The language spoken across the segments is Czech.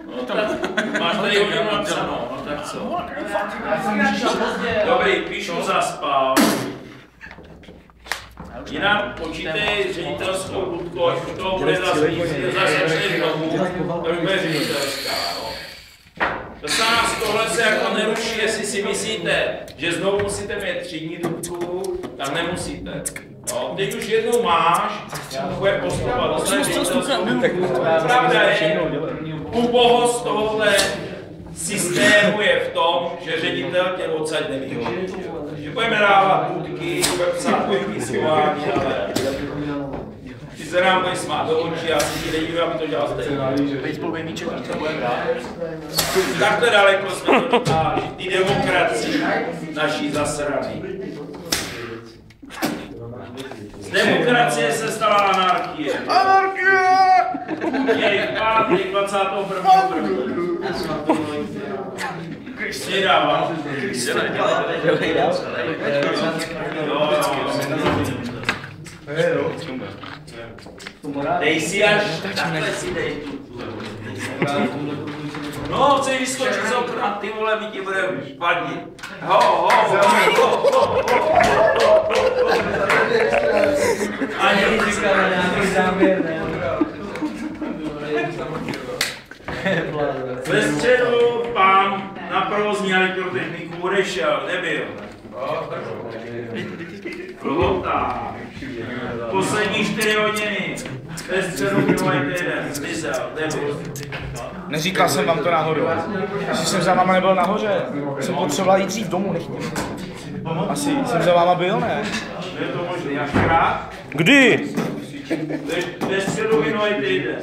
No, tak máš tady hodinu napsanou, no tak co? Dobrý, píšu zaspal. Jinak počítej ředitelskou budku, až už toho bude zase domů, to bude ředitelská. No. To se nás tohle se jako neruší, jestli si myslíte, že znovu musíte mít třídní důvku, tak nemusíte. No, teď už jednou máš, bude postupovat, dostaneš ředitelskou důvku. Pravda je, ubohost tohohle systému je v tom, že ředitel tě odsaď nevyhodí. Takže budeme dávat důvky, budeme psát vypisování, ale ty se nám budeš smát do očí, já si ti nedívám, aby to dělal stejně. Takhle daleko jsme to dotáhli, ty demokracii naší zasraný. Z demokracie se stala anarchie. Anarchie! Je pátek 21. Nedávám. Dej si až, takhle si dej tu. No, chceš vyskočit z okna, ty vole, my ti budeme padnit. Ho. Ani říkáme nějaký záměr, ne? Ve středu pán na provozní elektrotechniku odešel, nebyl. Lhota. Poslední 4 hodiny. Ve středu minulý týden. Zmizel, nebyl. Neříkal jsem vám to náhodou. Jestli jsem za váma nebyl nahoře, jsem potřeboval jít dřív domů, nechtěl. Asi jsem za váma byl, ne? Je to možný, až krát? Kdy? Ve středu minulý týden.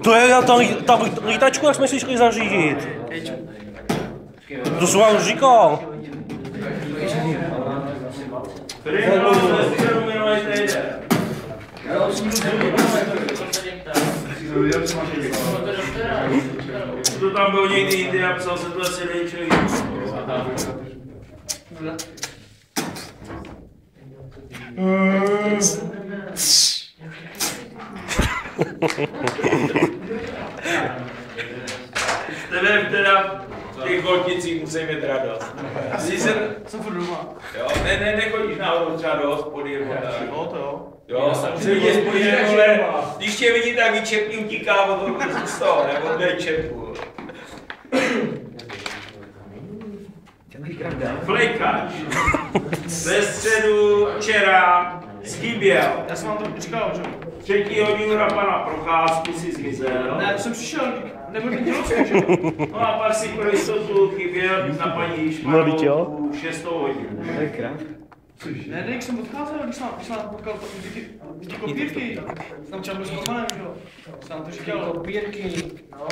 To je ta lítačku, jak jsme si šli zařídit. To jsem vám říkal. Ve středu minulý týden. To tam byl někdy jindy a psal se to asi nejčejí. Tebe teda v těch golticích musí mít radost. Jsem furt doma. Jo, nechodíš náhodou třeba do hospody nebo tak. Jo, to jo. Jo, se vidět spojené, vole, když tě vidí, tak vyčepí, utíká od toho, nebo od čepu. Flejkač. Ve středu včera schyběl. Já jsem vám to říkal, že? 3. hodinu na pana Procházku si zmizel. Ne, to jsem přišel, nebyl ten tělovský, že? No a pak si pro jistotu chyběl na paní Jišmanovou 6. hodinu. To je krát. Ne, jak jsem odcházel, když jsem potkal ty kopírky. Tam čas byl zpomalem, že jo? Jsem to říkal. Kopírky. No.